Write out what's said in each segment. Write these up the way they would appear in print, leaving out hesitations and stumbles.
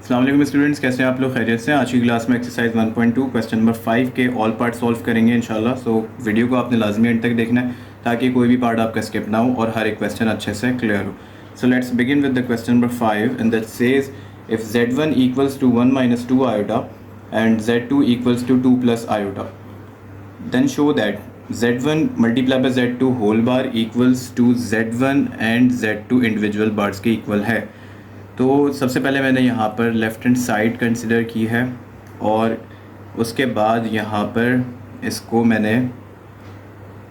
अस्सलाम वालेकुम स्टूडेंट्स, कैसे हैं आप लोग? खैरियत से? आज की क्लास में एक्सरसाइज 1.2 क्वेश्चन नंबर 5 के ऑल पार्ट सॉल्व करेंगे इंशाल्लाह। सो वीडियो को आपने लाजमी एंड तक देखना है ताकि कोई भी पार्ट आपका स्किप ना हो और हर एक क्वेश्चन अच्छे से क्लियर हो। So let's begin with the question number 5 and that says if z1 equals to 1 minus 2 iota and z2 equals to 2 plus iota, then show that z1 multiplied by z2 whole bar equals to z1 and z2 individual bars के equal है। तो सबसे पहले मैंने यहाँ पर left hand side consider की है और उसके बाद यहाँ पर इसको मैंने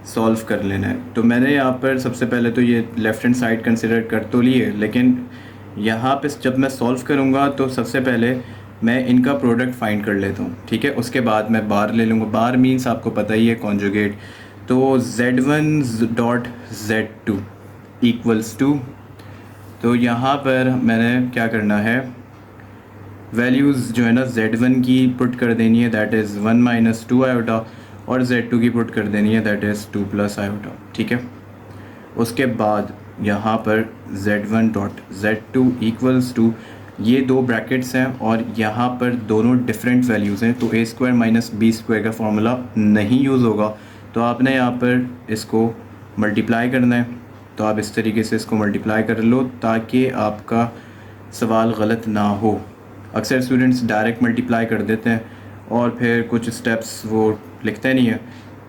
सॉल्व कर लेना है। तो मैंने यहाँ पर सबसे पहले तो ये लेफ़्ट हैंड साइड कंसिडर कर तो लिए, लेकिन यहाँ पे जब मैं सॉल्व करूँगा तो सबसे पहले मैं इनका प्रोडक्ट फाइंड कर लेता हूँ, ठीक है। उसके बाद मैं बार ले लूँगा। बार मीन्स आपको पता ही है कॉन्जुगेट। तो z1 dot z2 equals to, तो यहाँ पर मैंने क्या करना है, वैल्यूज़ जो है ना z1 की पुट कर देनी है, दैट इज़ 1 माइनस 2 आयोटा, और z2 की पुट कर देनी है, दैट इज़ 2 प्लस आयोटा, ठीक है। उसके बाद यहाँ पर z1 dot z2 equals to, ये दो ब्रैकेट्स हैं और यहाँ पर दोनों डिफरेंट वैल्यूज़ हैं, तो a square minus b square का फॉर्मूला नहीं यूज़ होगा। तो आपने यहाँ पर इसको मल्टीप्लाई करना है। तो आप इस तरीके से इसको मल्टीप्लाई कर लो ताकि आपका सवाल गलत ना हो। अक्सर स्टूडेंट्स डायरेक्ट मल्टीप्लाई कर देते हैं और फिर कुछ स्टेप्स वो लिखते नहीं हैं।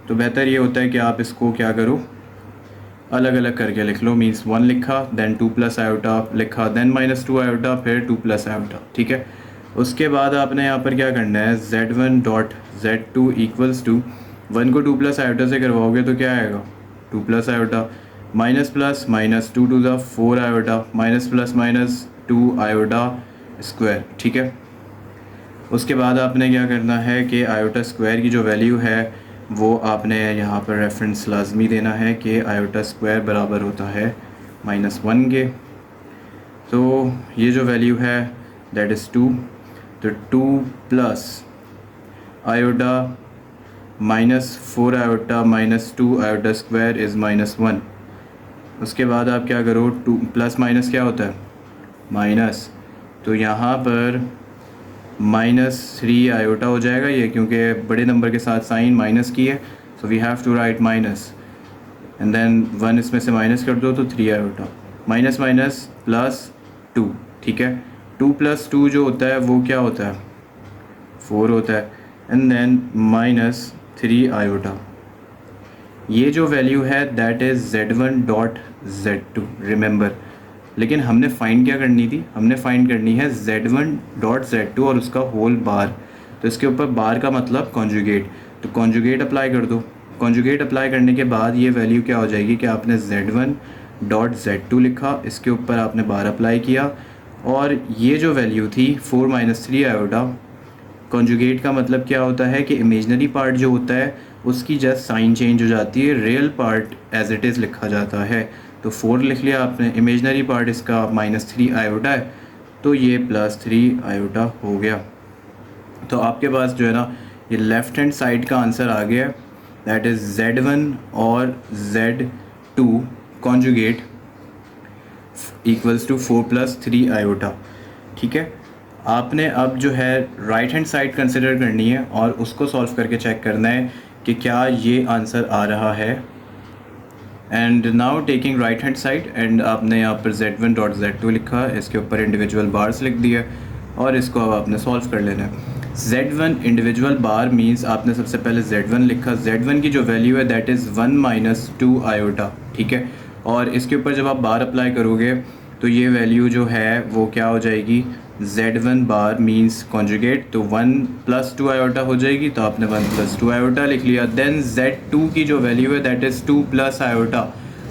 तो बेहतर ये होता है कि आप इसको क्या करो, अलग अलग करके लिख लो। मीन्स 1 लिखा, देन 2 प्लस आयोटा लिखा, देन माइनस 2 आयोटा, फिर 2 प्लस आयोटा, ठीक है। उसके बाद आपने यहाँ पर क्या करना है, z1 dot z2 equals to, 1 को 2 प्लस आयोटा से करवाओगे तो क्या आएगा, 2 plus iota, minus plus minus 2 to the 4 iota, minus plus minus 2 iota square, ठीक है। उसके बाद आपने क्या करना है कि आयोटा स्क्वायर की जो वैल्यू है वो आपने यहाँ पर रेफरेंस लाजमी देना है कि आयोटा स्क्वायर बराबर होता है -1 के। तो ये जो वैल्यू है दैट इज़ 2, तो 2 plus iota minus 4 iota minus 2 iota square is -1। उसके बाद आप क्या करो, 2 प्लस माइनस क्या होता है, माइनस, तो यहाँ पर -3 आयोटा हो जाएगा ये, क्योंकि बड़े नंबर के साथ साइन माइनस की है, so we have to write minus and then 1 इसमें से माइनस कर दो तो 3 आयोटा, माइनस माइनस प्लस 2, ठीक है। 2 प्लस 2 जो होता है वो क्या होता है, 4 होता है, एंड देन माइनस 3 आयोटा। ये जो वैल्यू है that is z1 dot z2, remember. लेकिन हमने फाइंड क्या करनी थी, हमने फाइंड करनी है z1 डॉट z2 और उसका होल बार। तो इसके ऊपर बार का मतलब कॉन्जुगेट, तो कॉन्जुगेट अप्लाई कर दो। कॉन्जुगेट अप्लाई करने के बाद ये वैल्यू क्या हो जाएगी कि आपने z1 डॉट z2 लिखा, इसके ऊपर आपने बार अप्लाई किया, और ये जो वैल्यू थी 4 माइनस 3 आयोटा, कॉन्जुगेट का मतलब क्या होता है कि इमेजनरी पार्ट जो होता है उसकी जस्ट साइन चेंज हो जाती है, real part as it is लिखा जाता है। तो 4 लिख लिया आपने, इमेजनरी पार्ट इसका -3 आयोटा है, तो ये +3 आयोटा हो गया। तो आपके पास जो है ना ये लेफ़्ट हैंड साइड का आंसर आ गया, दैट इज़ z1 और z2 conjugate equals to 4 + 3 iota, ठीक है। आपने अब जो है राइट हैंड साइड कंसिडर करनी है और उसको सॉल्व करके चेक करना है कि क्या ये आंसर आ रहा है। And now taking right hand side, and आपने यहाँ पर z1 डॉट z2 लिखा, इसके ऊपर इंडिविजुअल बार्स लिख दिया और इसको अब आपने सॉल्व कर लेना है। z1 इंडिविजुअल बार मीन्स आपने सबसे पहले z1 लिखा, z1 की जो वैल्यू है दैट इज़ 1 माइनस 2 आयोटा, ठीक है। और इसके ऊपर जब आप बार अप्लाई करोगे तो ये वैल्यू जो है वो क्या हो जाएगी, z1 बार मीन्स कॉन्जुगेट, तो 1 प्लस 2 आयोटा हो जाएगी, तो आपने 1 प्लस 2 आयोटा लिख लिया। देन z2 की जो वैल्यू है दैट इज़ 2 प्लस आयोटा,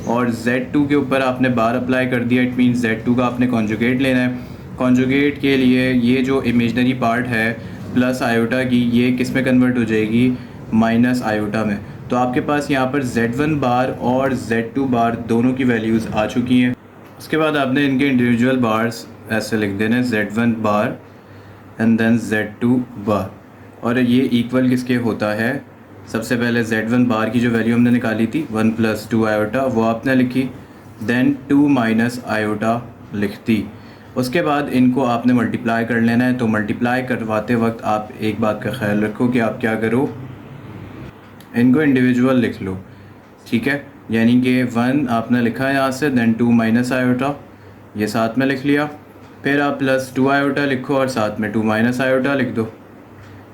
और z2 के ऊपर आपने बार अप्लाई कर दिया, इट मीन्स z2 का आपने कॉन्जुगेट लेना है। कॉन्जुगेट के लिए ये जो इमेजनरी पार्ट है प्लस आयोटा की, ये किस में कन्वर्ट हो जाएगी, माइनस आयोटा में। तो आपके पास यहाँ पर z1 बार और z2 बार दोनों की वैल्यूज़ आ चुकी हैं। उसके बाद आपने इनके इंडिविजुअल बार्स ऐसे लिख देने, z1 bar and then z2 बार, और ये इक्वल किसके होता है, सबसे पहले z1 बार की जो वैल्यू हमने निकाली थी 1 + 2 आयोटा वो आपने लिखी, देन 2 माइनस आयोटा लिख दी। उसके बाद इनको आपने मल्टीप्लाई कर लेना है। तो मल्टीप्लाई करवाते वक्त आप एक बात का ख्याल रखो कि आप क्या करो, इनको इंडिविजुअल लिख लो, ठीक है। यानी कि 1 आपने लिखा है यहाँ से, देन 2 माइनस आयोटा, ये साथ में लिख लिया। फिर आप प्लस 2 आयोटा लिखो और साथ में 2 माइनस आयोटा लिख दो।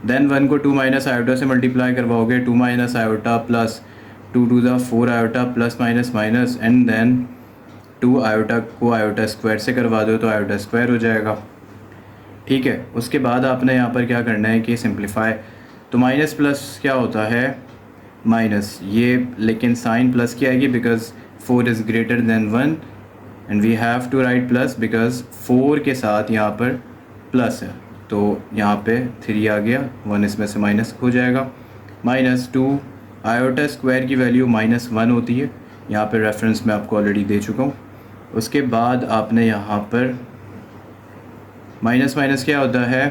देन 1 को 2 माइनस आयोटा से मल्टीप्लाई करवाओगे, 2 minus iota plus 2 to the 4 iota plus minus minus, and then 2 iota को आयोटा स्क्वायर से करवा दो तो आयोटा स्क्वायर हो जाएगा, ठीक है। उसके बाद आपने यहाँ पर क्या करना है कि सिंप्लीफाई, तो माइनस प्लस क्या होता है माइनस, ये लेकिन साइन प्लस की आएगी because 4 is greater than 1 and we have to write plus because 4 के साथ यहाँ पर प्लस है, तो यहाँ पे 3 आ गया, 1 इसमें से माइनस हो जाएगा। माइनस 2 आयोटा स्क्वायर की वैल्यू -1 होती है, यहाँ पर रेफरेंस मैं आपको ऑलरेडी दे चुका हूँ। उसके बाद आपने यहाँ पर माइनस माइनस क्या होता है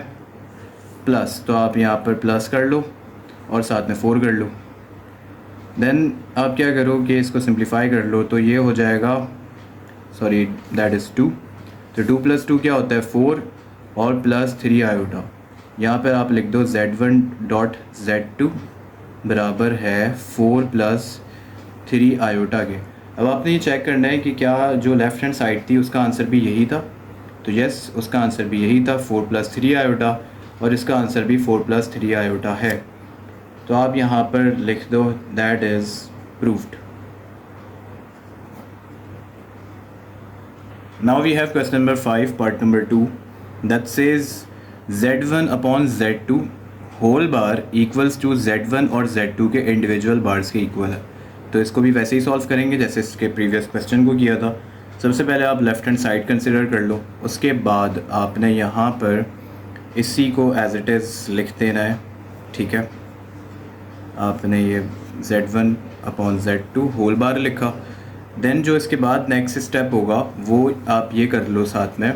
प्लस, तो आप यहाँ पर प्लस कर लो और साथ में 4 कर लो। देन आप क्या करो कि इसको सिंप्लीफाई कर लो, तो ये हो जाएगा, सॉरी दैट इज़ 2, तो 2 + 2 क्या होता है 4 और प्लस 3 आयोटा। यहाँ पर आप लिख दो z1.z2 बराबर है 4 + 3 आयोटा के। अब आपने ये चेक करना है कि क्या जो लेफ़्ट हैंड साइड थी उसका आंसर भी यही था, तो यस उसका आंसर भी यही था 4 + 3 आयोटा, और इसका आंसर भी 4 + 3 आयोटा है। तो आप यहाँ पर लिख दो that is proved. Now we have question number 5 part number 2 that says z1/z2 whole bar equals to z1 और z2 के इंडिविजुअल बार्स के इक्वल है। तो इसको भी वैसे ही सॉल्व करेंगे जैसे इसके प्रीवियस क्वेश्चन को किया था। सबसे पहले आप लेफ़्ट हैंड साइड कंसिडर कर लो, उसके बाद आपने यहाँ पर इसी को एज इट इज़ लिख देना है, ठीक है। आपने ये z1/z2 होल बार लिखा। देन जो इसके बाद नेक्स्ट स्टेप होगा वो आप ये कर लो साथ में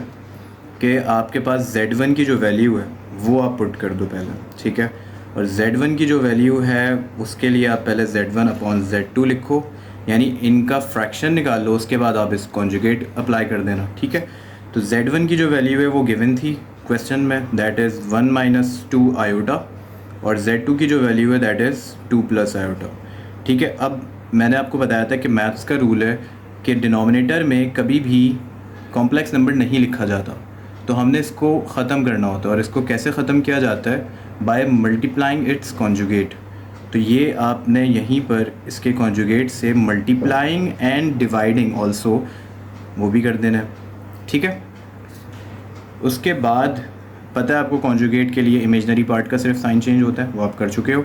कि आपके पास z1 की जो वैल्यू है वो आप पुट कर दो पहले, ठीक है। और z1 की जो वैल्यू है उसके लिए आप पहले z1/z2 लिखो, यानी इनका फ्रैक्शन निकाल लो, उसके बाद आप इस कॉन्जुगेट अप्लाई कर देना, ठीक है। तो z1 की जो वैल्यू है वो गिवन थी क्वेश्चन में, दैट इज़ 1 - 2 आयोटा, और z2 की जो वैल्यू है दैट इज़ 2 + आयोटा, ठीक है। अब मैंने आपको बताया था कि मैथ्स का रूल है कि डिनोमिनेटर में कभी भी कॉम्प्लेक्स नंबर नहीं लिखा जाता, तो हमने इसको ख़त्म करना होता है। और इसको कैसे ख़त्म किया जाता है, बाय मल्टीप्लाइंग इट्स कॉन्जुगेट। तो ये आपने यहीं पर इसके कॉन्जुगेट से मल्टीप्लाइंग एंड डिवाइडिंग ऑल्सो वो भी कर देना है, ठीक है। उसके बाद पता है आपको कॉन्जुगेट के लिए इमेजनरी पार्ट का सिर्फ साइन चेंज होता है, वो आप कर चुके हो।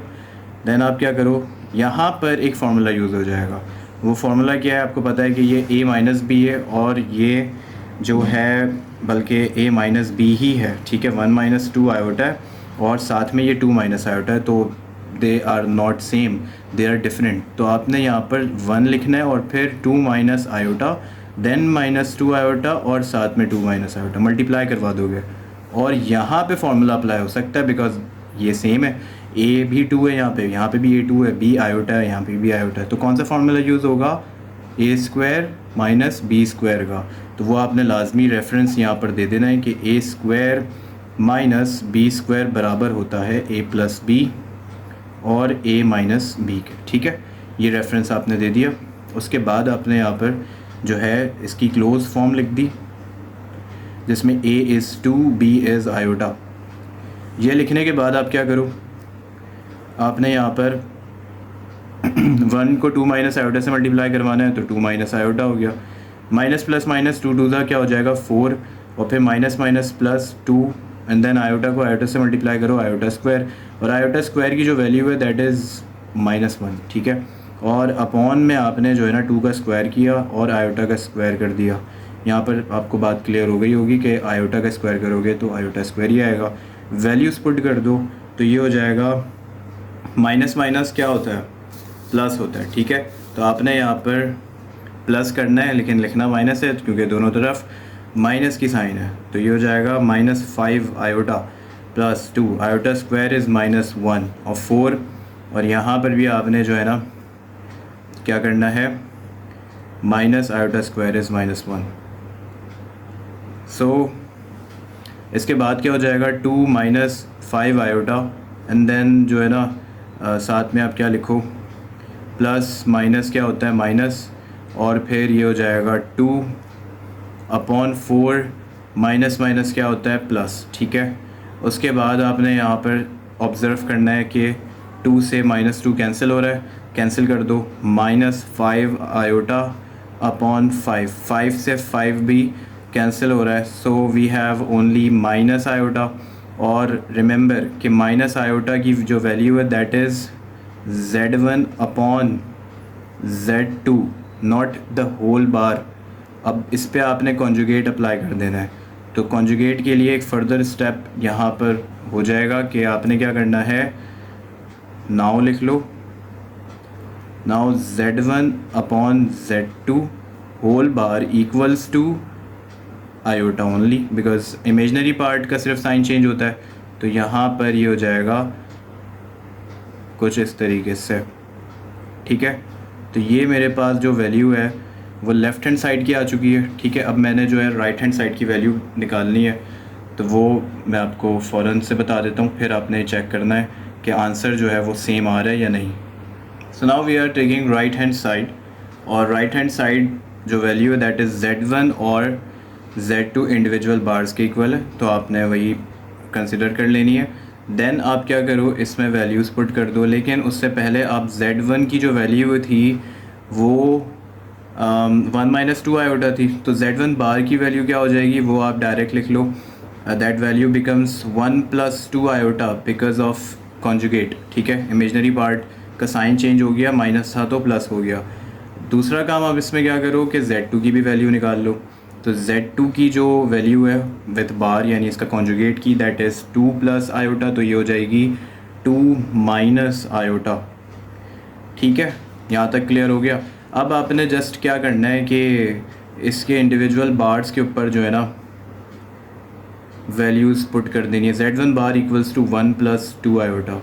देन आप क्या करो, यहाँ पर एक फार्मूला यूज़ हो जाएगा। वो फार्मूला क्या है आपको पता है कि ये a - b है और ये जो है बल्कि a - b ही है, ठीक है। 1 - 2 आयोटा है और साथ में ये 2 - आयोटा है, तो they are not same, they are different. तो आपने यहाँ पर 1 लिखना है और फिर 2 - आयोटा, देन -2 आयोटा और साथ में 2 - आयोटा मल्टीप्लाई करवा दोगे, और यहाँ पे फार्मूला अप्लाई हो सकता है बिकॉज ये सेम है, a भी 2 है यहाँ पे भी a 2 है, b आयोटा है, यहाँ पे भी आयोटा है। तो कौन सा फार्मूला यूज़ होगा, a² - b² का। तो वो आपने लाजमी रेफरेंस यहाँ पर दे देना है कि a² - b² बराबर होता है a + b और a - b के, ठीक है। ये रेफरेंस आपने दे दिया। उसके बाद आपने यहाँ पर जो है इसकी क्लोज फॉर्म लिख दी जिसमें a is 2 b is iota. ये लिखने के बाद आप क्या करो, आपने यहाँ पर 1 को 2 - आयोटा से मल्टीप्लाई करवाना है, तो 2 - आयोटा हो गया। माइनस प्लस माइनस 2 2 क्या हो जाएगा 4, और फिर minus minus plus 2 and then iota को आयोटा से मल्टीप्लाई करो, आयोटा स्क्वायर, और आयोटा स्क्वायर की जो वैल्यू है दैट इज़ -1, ठीक है। और अपॉन में आपने जो है ना 2 का स्क्वायर किया और आयोटा का स्क्वायर कर दिया। यहाँ पर आपको बात क्लियर हो गई होगी कि आयोटा का स्क्वायर करोगे तो आयोटा स्क्वायर ही आएगा। वैल्यूज़ पुट कर दो तो ये हो जाएगा माइनस माइनस क्या होता है प्लस होता है, ठीक है। तो आपने यहाँ पर प्लस करना है लेकिन लिखना माइनस है क्योंकि दोनों तरफ माइनस की साइन है। तो ये हो जाएगा -5 iota plus 2 iota square is -1 और 4, और यहाँ पर भी आपने जो है ना क्या करना है माइनस आयोटा स्क्वायर इज़ -1। सो इसके बाद क्या हो जाएगा 2 माइनस 5 आयोटा एंड देन जो है ना साथ में आप क्या लिखो प्लस माइनस क्या होता है माइनस, और फिर ये हो जाएगा 2 अपॉन 4 माइनस माइनस क्या होता है प्लस। ठीक है, उसके बाद आपने यहाँ पर ऑब्ज़र्व करना है कि 2 से -2 कैंसिल हो रहा है, कैंसिल कर दो, -5 आयोटा अपॉन 5 से 5 भी कैंसिल हो रहा है, so we have only minus iota. और रिमेंबर कि माइनस आयोटा की जो वैल्यू है that is Z1 upon Z2 not the whole bar. अब इस पे आपने कॉन्जुगेट अप्लाई कर देना है, तो कॉन्जुगेट के लिए एक फ़र्दर स्टेप यहाँ पर हो जाएगा कि आपने क्या करना है, नाउ लिख लो, now Z1 upon Z2 whole bar equals to iota only, because imaginary part का सिर्फ साइन चेंज होता है। तो यहाँ पर ये हो जाएगा कुछ इस तरीके से। ठीक है, तो ये मेरे पास जो वैल्यू है वो लेफ़्ट हैंड साइड की आ चुकी है। ठीक है, अब मैंने जो है राइट हैंड साइड की वैल्यू निकालनी है, तो वो मैं आपको फ़ौरन से बता देता हूँ, फिर आपने चेक करना है कि आंसर जो है वो सेम आ रहा है या नहीं। So now we are taking right hand side, और राइट हैंड साइड जो वैल्यू है दैट इज़ Z1 और Z2 इंडिविजुअल बार्स के इक्वल है, तो आपने वही कंसिडर कर लेनी है। देन आप क्या करो, इसमें वैल्यूज़ पुट कर दो, लेकिन उससे पहले आप Z1 की जो वैल्यू थी वो 1 - 2 आयोटा थी, तो Z1 बार की वैल्यू क्या हो जाएगी वो आप डायरेक्ट लिख लो, that value becomes 1 + 2 iota because of conjugate. ठीक है, इमेजनरी पार्ट का साइन चेंज हो गया, माइनस था तो प्लस हो गया। दूसरा काम आप इसमें क्या करो कि Z2 की भी वैल्यू निकाल लो, तो Z2 की जो वैल्यू है विथ बार यानी इसका कॉन्जुगेट की दैट इज़ 2 + आयोटा, तो ये हो जाएगी 2 - आयोटा। ठीक है, यहाँ तक क्लियर हो गया। अब आपने जस्ट क्या करना है कि इसके इंडिविजुअल बार्स के ऊपर जो है ना वैल्यूज़ पुट कर देनी है। Z1 bar equals to 1 + 2 iota,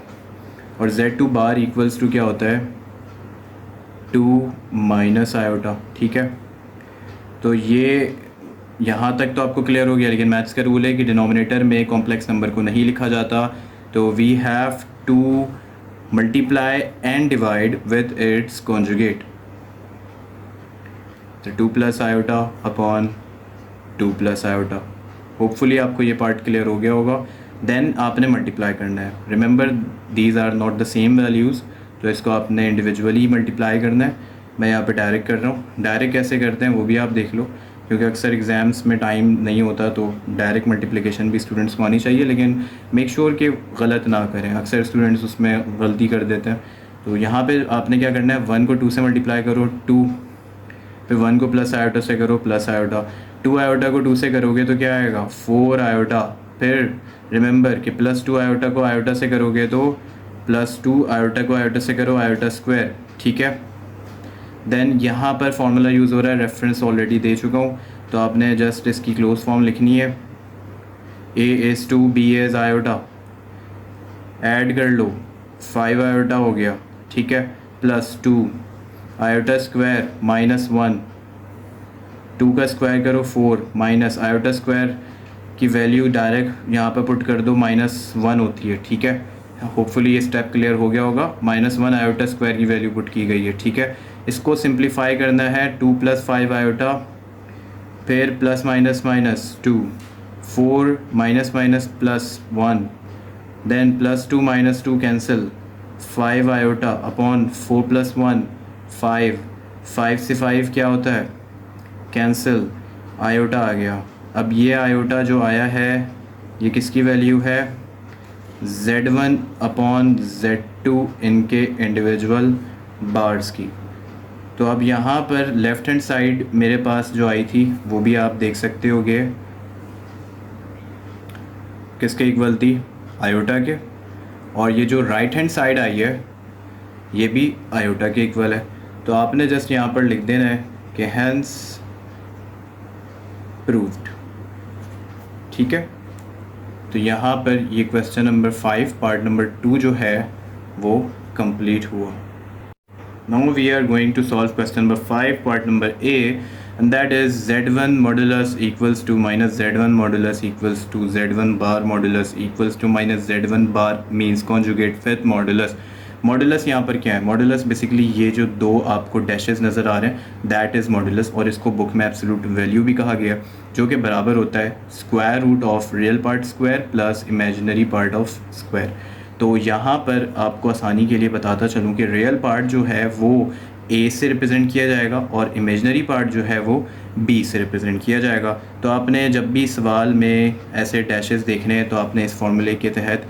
और Z2 बार इक्वल्स टू क्या होता है 2 - आयोटा। ठीक है, तो ये यहाँ तक तो आपको क्लियर हो गया, लेकिन मैथ्स का रूल है कि डिनोमिनेटर में कॉम्प्लेक्स नंबर को नहीं लिखा जाता, तो we have to multiply and divide with its conjugate, तो 2 + आयोटा अपॉन 2 + आयोटा। होपफुली आपको ये पार्ट क्लियर हो गया होगा। देन आपने मल्टीप्लाई करना है, remember these are not the same values, तो इसको आपने इंडिविजुअली मल्टीप्लाई करना है। मैं यहाँ पे डायरेक्ट कर रहा हूँ, डायरेक्ट कैसे करते हैं वो भी आप देख लो, क्योंकि अक्सर एग्ज़ाम्स में टाइम नहीं होता, तो डायरेक्ट मल्टीप्लिकेशन भी स्टूडेंट्स को आनी चाहिए, लेकिन मेक श्योर कि गलत ना करें, अक्सर स्टूडेंट्स उसमें गलती कर देते हैं। तो यहाँ पे आपने क्या करना है, 1 को 2 से मल्टीप्लाई करो 2, फिर 1 को प्लस आयोटा से करो प्लस आयोटा, 2 आयोटा को 2 से करोगे तो क्या आएगा 4 आयोटा, फिर रिमेंबर कि +2 आयोटा को आयोटा से करोगे तो +2 आयोटा को आयोटा से करो आयोटा स्क्वायर। ठीक है, देन यहाँ पर फॉर्मूला यूज़ हो रहा है, रेफरेंस ऑलरेडी दे चुका हूँ, तो आपने जस्ट इसकी क्लोज फॉर्म लिखनी है, A = B आयोटा, ऐड कर लो 5 आयोटा हो गया। ठीक है, +2 आयोटा स्क्वायर -1, 2 का स्क्वायर करो 4 माइनस आयोटा स्क्वायर की वैल्यू डायरेक्ट यहाँ पर पुट कर दो -1 होती है। ठीक है, होपफुली ये स्टेप क्लियर हो गया होगा, -1 आयोटा स्क्वायर की वैल्यू पुट की गई है। ठीक है, इसको सिंप्लीफाई करना है, 2 + 5 आयोटा, फिर +-2, 4 --+1, देन +2 - 2 कैंसिल, 5 आयोटा अपॉन 4 + 1 5, 5 से 5 क्या होता है कैंसिल, आयोटा आ गया। अब ये आयोटा जो आया है ये किसकी वैल्यू है, Z1 अपॉन Z2 इनके इंडिविजुअल बार्स की। तो अब यहाँ पर लेफ़्ट हैंड साइड मेरे पास जो आई थी वो भी आप देख सकते होगे किसके इक्वल थी, आयोटा के, और ये जो राइट हैंड साइड आई है ये भी आयोटा के इक्वल है। तो आपने जस्ट यहाँ पर लिख देना है कि हैंस प्रूव्ड। ठीक है, तो यहाँ पर ये क्वेश्चन नंबर 5 पार्ट नंबर 2 जो है वो कंप्लीट हुआ। Now we are going to solve question number 5 part number A, and that is z1 modulus equals to minus z1 modulus equals to z1 bar modulus equals to minus z1 bar means conjugate with modulus. Modulus यहाँ पर क्या है? Modulus basically ये जो दो आपको dashes नज़र आ रहे हैं दैट इज़ मॉडुलस, और इसको बुक में एब्सोल्यूट वैल्यू भी कहा गया जो कि बराबर होता है square root of real part square plus imaginary part of square. तो यहाँ पर आपको आसानी के लिए बताता चलूँ कि रियल पार्ट जो है वो ए से रिप्रेजेंट किया जाएगा और इमेजिनरी पार्ट जो है वो बी से रिप्रेजेंट किया जाएगा। तो आपने जब भी सवाल में ऐसे डैशेस देखने हैं तो आपने इस फॉर्मूले के तहत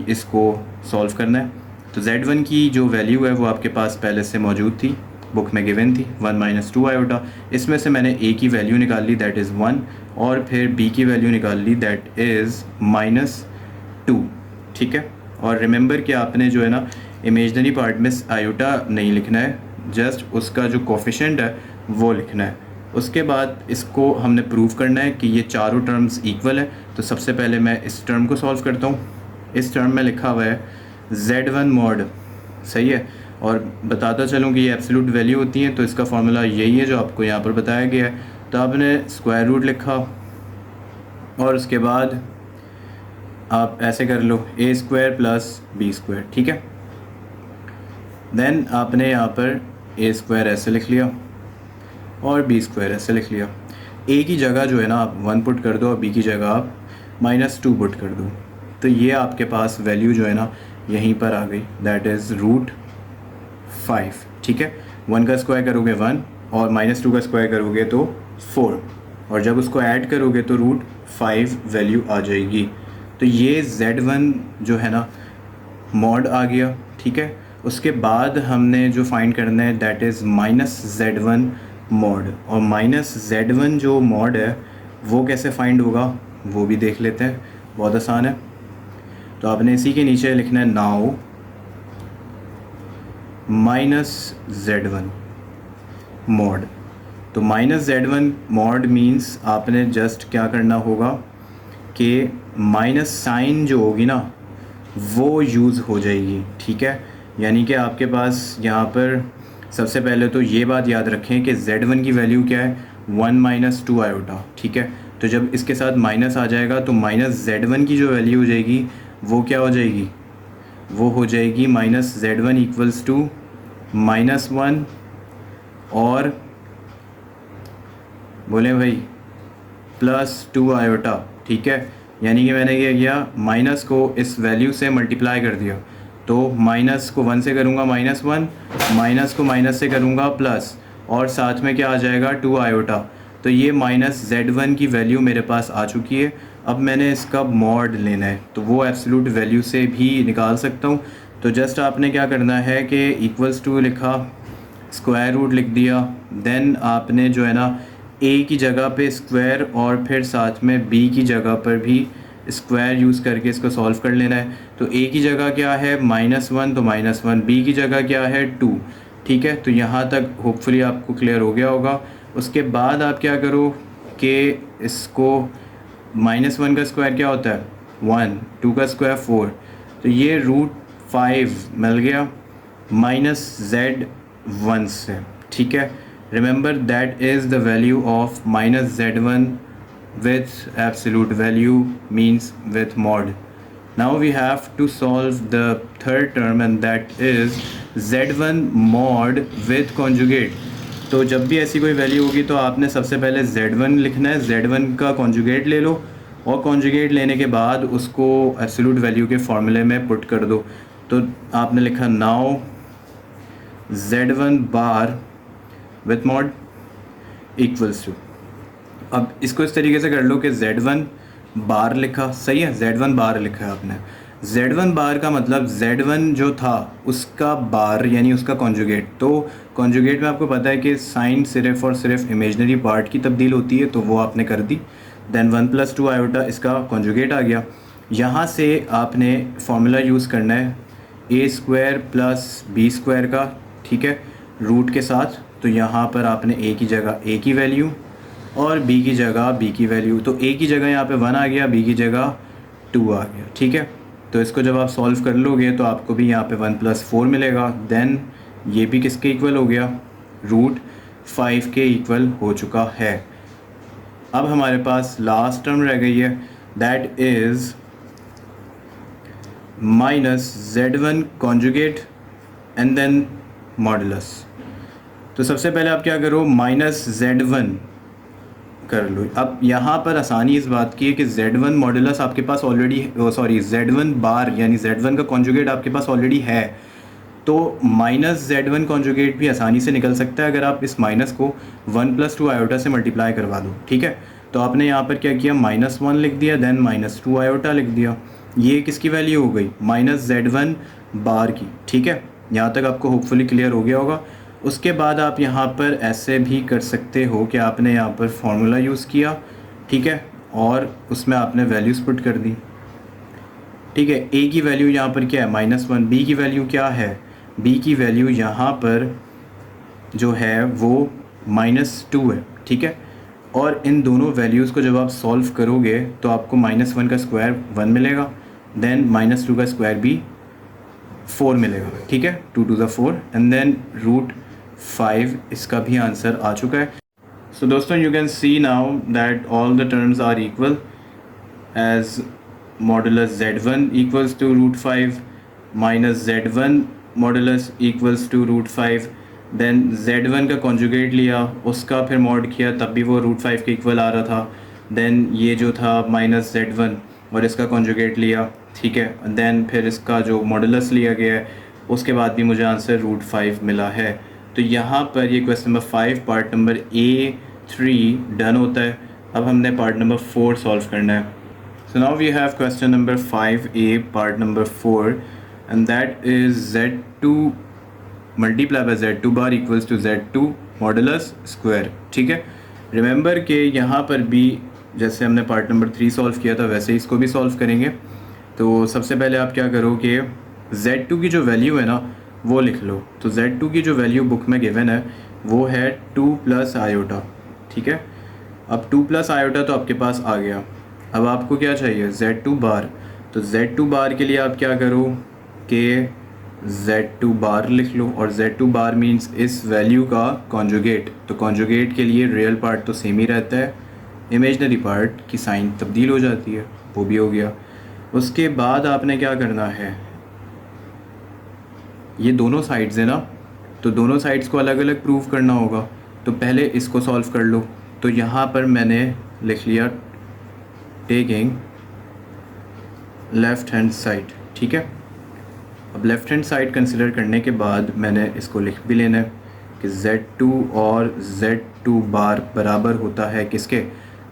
इसको सॉल्व करना है। तो z1 की जो वैल्यू है वो आपके पास पहले से मौजूद थी, बुक में गिवन थी 1 माइनस 2 आयोटा। इसमें से मैंने a की वैल्यू निकाल ली दैट इज़ 1 और फिर b की वैल्यू निकाल ली दैट इज़ -2। ठीक है, और रिमेंबर कि आपने जो है ना इमेजनरी पार्ट में आयोटा नहीं लिखना है, जस्ट उसका जो कोफिशिएंट है वो लिखना है। उसके बाद इसको हमने प्रूव करना है कि ये चारों टर्म्स इक्वल है। तो सबसे पहले मैं इस टर्म को सॉल्व करता हूँ। इस टर्म में लिखा हुआ है z1 मॉड, सही है, और बताता चलूँ कि ये एब्सोल्यूट वैल्यू होती है। तो इसका फार्मूला यही है जो आपको यहाँ पर बताया गया है। तो आपने स्क्वायर रूट लिखा और उसके बाद आप ऐसे कर लो a square plus b square. ठीक है, देन आपने यहाँ पर a स्क्वायर ऐसे लिख लिया और b स्क्वायर ऐसे लिख लिया। a की जगह जो है ना आप 1 पुट कर दो और b की जगह आप -2 पुट कर दो। तो ये आपके पास वैल्यू जो है ना यहीं पर आ गई दैट इज़ √5। ठीक है, 1 का स्क्वायर करोगे 1 और -2 का स्क्वायर करोगे तो 4, और जब उसको ऐड करोगे तो √5 वैल्यू आ जाएगी। तो ये z1 जो है ना मॉड आ गया। ठीक है, उसके बाद हमने जो फाइंड करना है दैट इज़ -z1 मॉड, और -z1 जो मॉड है वो कैसे फाइंड होगा वो भी देख लेते हैं, बहुत आसान है। तो आपने इसी के नीचे लिखना है नाउ -z1 मॉड। तो -z1 मॉड मीन्स आपने जस्ट क्या करना होगा कि माइनस साइन जो होगी ना वो यूज़ हो जाएगी। ठीक है, यानी कि आपके पास यहाँ पर सबसे पहले तो ये बात याद रखें कि z1 की वैल्यू क्या है 1 माइनस 2 आयोटा। ठीक है, तो जब इसके साथ माइनस आ जाएगा तो -z1 की जो वैल्यू हो जाएगी वो क्या हो जाएगी, वो हो जाएगी -z1 इक्वल्स टू -1 और बोले भाई +2 आयोटा। ठीक है, यानी कि मैंने क्या किया माइनस को इस वैल्यू से मल्टीप्लाई कर दिया। तो माइनस को 1 से करूँगा -1, माइनस को माइनस से करूँगा प्लस, और साथ में क्या आ जाएगा 2 आयोटा। तो ये -z1 की वैल्यू मेरे पास आ चुकी है। अब मैंने इसका मॉड लेना है तो वो एब्सोल्यूट वैल्यू से भी निकाल सकता हूँ। तो जस्ट आपने क्या करना है कि इक्वल्स टू लिखा, स्क्वायर रूट लिख दिया, देन आपने जो है ना a की जगह पे स्क्वायर और फिर साथ में b की जगह पर भी स्क्वायर यूज़ करके इसको सॉल्व कर लेना है। तो a की जगह क्या है -1 तो -1, b की जगह क्या है 2। ठीक है, तो यहाँ तक होपफुली आपको क्लियर हो गया होगा। उसके बाद आप क्या करो कि इसको -1 का स्क्वायर क्या होता है 1, 2 का स्क्वायर 4, तो ये √5 मिल गया -z1 से। ठीक है, remember that is the value of -z1 with absolute value means with mod. Now we have to solve the third term and that is z1 mod with conjugate. तो जब भी ऐसी कोई वैल्यू होगी तो आपने सबसे पहले z1 लिखना है, z1 का कॉन्जुगेट ले लो और कॉन्जुगेट लेने के बाद उसको एब्सोल्यूट वैल्यू के फॉर्मूले में पुट कर दो। तो आपने लिखा now z1 bar with mod equals to, अब इसको इस तरीके से कर लो कि z1 बार लिखा, सही है, z1 बार लिखा है आपने। z1 बार का मतलब z1 जो था उसका बार यानी उसका कॉन्जुगेट। तो कॉन्जुगेट में आपको पता है कि साइन सिर्फ और सिर्फ इमेजनरी पार्ट की तब्दील होती है, तो वो आपने कर दी। देन 1 + 2 आयोटा इसका कॉन्जुगेट आ गया। यहाँ से आपने फार्मूला यूज़ करना है a square plus b square का, ठीक है, रूट के साथ। तो यहाँ पर आपने a की जगह a की वैल्यू और b की जगह b की वैल्यू, तो a की जगह यहाँ पे 1 आ गया, b की जगह 2 आ गया। ठीक है, तो इसको जब आप सॉल्व कर लोगे तो आपको भी यहाँ पे 1 + 4 मिलेगा। देन ये भी किसके इक्वल हो गया, रूट 5 के इक्वल हो चुका है। अब हमारे पास लास्ट टर्म रह गई है, that is minus Z1 conjugate and then modulus. तो सबसे पहले आप क्या करो, माइनस Z1 कर लो। अब यहाँ पर आसानी इस बात की है कि Z1 मॉडुलस आपके पास ऑलरेडी, सॉरी Z1 बार यानी Z1 का कॉन्जुगेट आपके पास ऑलरेडी है, तो माइनस Z1 कॉन्जुगेट भी आसानी से निकल सकता है अगर आप इस माइनस को 1 + 2 आयोटा से मल्टीप्लाई करवा दो। ठीक है, तो आपने यहाँ पर क्या किया, -1 लिख दिया, देन -2 आयोटा लिख दिया। ये किसकी वैल्यू हो गई, माइनस Z1 बार की। ठीक है, यहाँ तक आपको होपफुली क्लियर हो गया होगा। उसके बाद आप यहाँ पर ऐसे भी कर सकते हो कि आपने यहाँ पर फॉर्मूला यूज़ किया, ठीक है, और उसमें आपने वैल्यूज़ पुट कर दी। ठीक है, ए की वैल्यू यहाँ पर क्या है, -1, बी की वैल्यू क्या है, बी की वैल्यू यहाँ पर जो है वो -2 है। ठीक है, और इन दोनों वैल्यूज़ को जब आप सॉल्व करोगे तो आपको -1 का स्क्वायर 1 मिलेगा, देन -2 का स्क्वायर भी 4 मिलेगा। ठीक है, 2 to the 4 एंड देन √5 इसका भी आंसर आ चुका है। सो दोस्तों, you can see now that all the terms are equal as modulus Z1 equals to √5 minus Z1 modulus equals to √5, then Z1 का कॉन्जुगेट लिया, उसका फिर मॉड किया, तब भी वो √5 के इक्वल आ रहा था। देन ये जो था -Z1 और इसका कॉन्जुगेट लिया, ठीक है, देन फिर इसका जो मॉडुलस लिया गया है, उसके बाद भी मुझे आंसर √5 मिला है। तो यहाँ पर ये question number 5 part number A3 done होता है। अब हमने पार्ट नंबर 4 सॉल्व करना है। So now we have question number 5A part number 4 and that is Z2 multiply by Z2 bar equals to Z2 modulus square। ठीक है, remember कि यहाँ पर भी जैसे हमने पार्ट नंबर 3 सॉल्व किया था वैसे ही इसको भी सॉल्व करेंगे। तो सबसे पहले आप क्या करो कि Z2 की जो वैल्यू है ना वो लिख लो। तो Z2 की जो वैल्यू बुक में गिवन है वो है 2 + आयोटा। ठीक है, अब 2 + आयोटा तो आपके पास आ गया। अब आपको क्या चाहिए, Z2 बार। तो Z2 बार के लिए आप क्या करो कि Z2 बार लिख लो, और Z2 बार मीन्स इस वैल्यू का कॉन्जुगेट। तो कॉन्जुगेट के लिए रियल पार्ट तो सेम ही रहता है, इमेजनरी पार्ट की साइन तब्दील हो जाती है, वो भी हो गया। उसके बाद आपने क्या करना है, ये दोनों साइड्स है ना, तो दोनों साइड्स को अलग अलग प्रूव करना होगा। तो पहले इसको सॉल्व कर लो। तो यहाँ पर मैंने लिख लिया टेकिंग लेफ़्ट हैंड साइड। ठीक है, अब लेफ़्ट हैंड साइड कंसिडर करने के बाद मैंने इसको लिख भी लेना है कि Z2 और Z2 बार बराबर होता है किसके,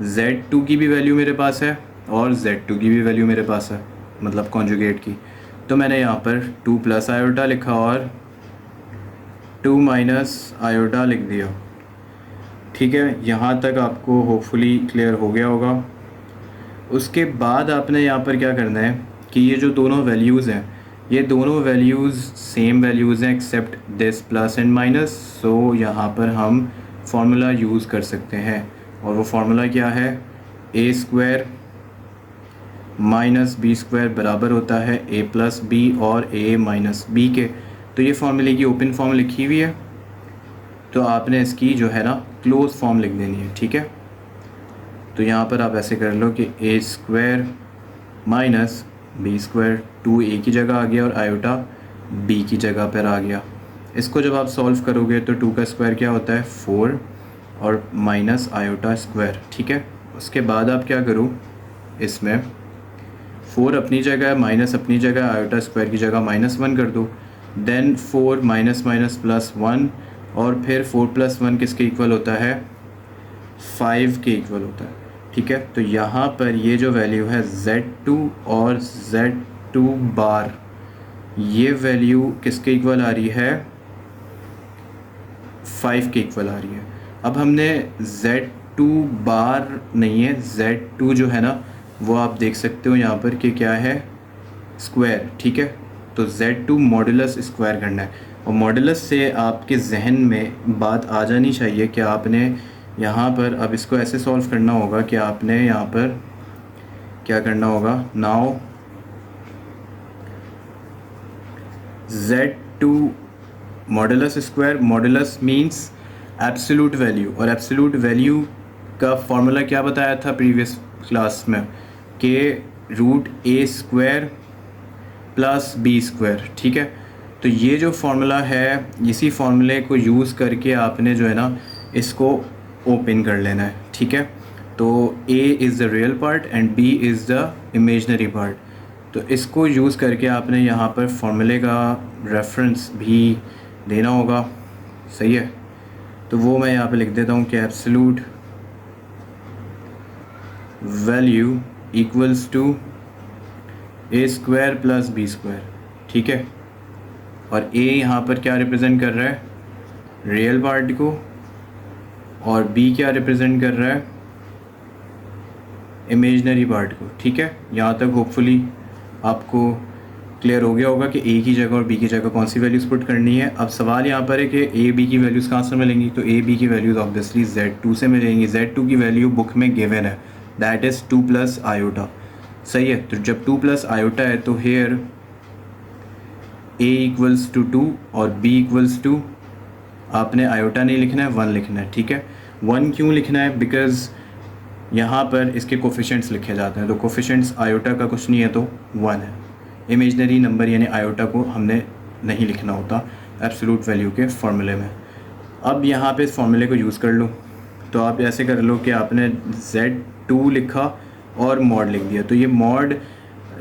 Z2 की भी वैल्यू मेरे पास है और Z2 की भी वैल्यू मेरे पास है, मतलब कॉन्जुगेट की। तो मैंने यहाँ पर 2 + आयोटा लिखा और 2 - आयोटा लिख दिया। ठीक है, यहाँ तक आपको होपफुली क्लियर हो गया होगा। उसके बाद आपने यहाँ पर क्या करना है कि ये जो दोनों वैल्यूज़ हैं, ये दोनों वैल्यूज़ सेम वैल्यूज़ हैं except this plus and minus. So यहाँ पर हम फार्मूला यूज़ कर सकते हैं, और वो फार्मूला क्या है, a² - b² बराबर होता है a + b और a - b के। तो ये फार्मूले की ओपन फॉर्म लिखी हुई है, तो आपने इसकी जो है ना क्लोज फॉर्म लिख देनी है। ठीक है, तो यहाँ पर आप ऐसे कर लो कि a² - b², 2a की जगह आ गया और आयोटा b की जगह पर आ गया। इसको जब आप सॉल्व करोगे तो 2 का स्क्वायर क्या होता है, 4 और माइनस आयोटा स्क्वायर। ठीक है, उसके बाद आप क्या करो, इसमें 4 अपनी जगह, माइनस अपनी जगह, आयोटा स्क्वायर की जगह -1 कर दो, देन 4 - +1, और फिर 4 + 1 किसके इक्वल होता है, 5 के इक्वल होता है। ठीक है, तो यहाँ पर ये जो वैल्यू है Z2 और Z2 बार, ये वैल्यू किसके इक्वल आ रही है, 5 के इक्वल आ रही है। अब हमने Z2 बार नहीं है, Z2 जो है ना वो आप देख सकते हो यहाँ पर कि क्या है, स्क्वायर। ठीक है, तो Z2 मॉडुलस स्क्वायर करना है, और मॉडुलस से आपके जहन में बात आ जानी चाहिए कि आपने यहाँ पर अब इसको ऐसे सॉल्व करना होगा कि आपने यहाँ पर क्या करना होगा, now Z2 modulus square, modulus means absolute value, और एब्सोल्यूट वैल्यू का फॉर्मूला क्या बताया था प्रीवियस क्लास में कि रूट ए स्क्वायर प्लस बी स्क्वायर, ठीक है। तो ये जो फार्मूला है, इसी फार्मूले को यूज़ करके आपने जो है ना इसको ओपन कर लेना है, ठीक है। तो a is the real part and b is the imaginary part. तो इसको यूज़ करके आपने यहाँ पर फार्मूले का रेफरेंस भी देना होगा, सही है। तो वो मैं यहाँ पे लिख देता हूँ कि absolute value equals to a square plus B square, ठीक है। और ए यहाँ पर क्या रिप्रेजेंट कर रहा है, रियल पार्ट को, और बी क्या रिप्रेजेंट कर रहा है, इमेजनरी पार्ट को, ठीक है। यहाँ तक होपफुली आपको क्लियर हो गया होगा कि ए की जगह और बी की जगह कौन सी वैल्यूज़ पुट करनी है। अब सवाल यहाँ पर है कि ए बी की वैल्यूज़ कहाँ से मिलेंगी, तो ए बी की वैल्यूज़ ऑब्वियसली Z2 से मिलेंगी। Z2 की वैल्यू बुक में गिवन है, दैट इज़ 2 प्लस आयोटा, सही है। तो जब 2 प्लस आयोटा है तो हेयर a इक्वल्स टू 2 और b इक्वल्स टू, आपने आयोटा नहीं लिखना है, 1 लिखना है, ठीक है। 1 क्यों लिखना है, बिकॉज़ यहाँ पर इसके कोफिशेंट्स लिखे जाते हैं, तो कोफिशेंट्स आयोटा का कुछ नहीं है तो 1 है। इमेजनरी नंबर यानी आयोटा को हमने नहीं लिखना होता एब्सोल्यूट वैल्यू के फॉर्मूले में। अब यहाँ पे इस फॉर्मूले को यूज़ कर लो, तो आप ऐसे कर लो कि आपने Z2 लिखा और मॉड लिख दिया। तो ये मॉड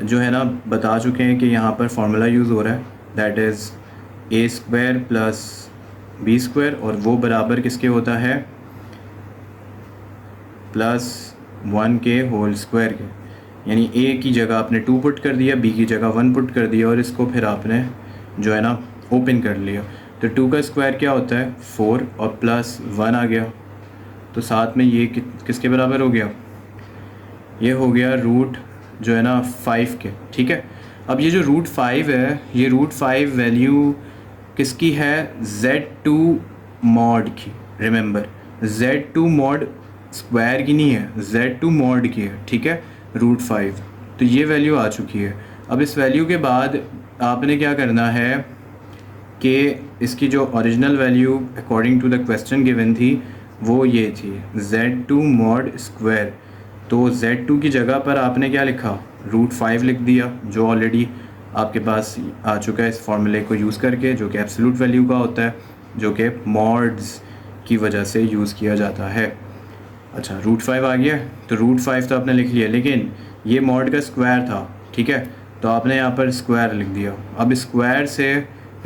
जो है ना बता चुके हैं कि यहाँ पर फार्मूला यूज़ हो रहा है, that is a square plus B square, और वो बराबर किसके होता है, +1 के होल स्क्वायर के। यानी ए की जगह आपने 2 पुट कर दिया, बी की जगह 1 पुट कर दिया, और इसको फिर आपने जो है ना ओपन कर लिया। तो 2 का स्क्वायर क्या होता है 4, और +1 आ गया, तो साथ में ये किसके बराबर हो गया, ये हो गया रूट जो है ना 5 के, ठीक है। अब ये जो रूट 5 है, ये रूट 5 वैल्यू किसकी है, Z2 मॉड की। रिमेंबर Z2 मॉड स्क्वायर की नहीं है, Z2 मॉड की है, ठीक है, रूट 5। तो ये वैल्यू आ चुकी है। अब इस वैल्यू के बाद आपने क्या करना है कि इसकी जो original value according to the question given थी वो ये थी Z2 मॉड स्क्वायर। तो Z2 की जगह पर आपने क्या लिखा, रूट 5 लिख दिया, जो ऑलरेडी आपके पास आ चुका है इस फॉर्मूले को यूज़ करके, जो कि एब्सोल्यूट वैल्यू का होता है, जो कि मॉड्स की वजह से यूज़ किया जाता है। अच्छा, रूट 5 आ गया, तो रूट 5 तो आपने लिख लिया, लेकिन ये मॉड का स्क्वायर था, ठीक है। तो आपने यहाँ पर स्क्वायर लिख दिया। अब स्क्वायर से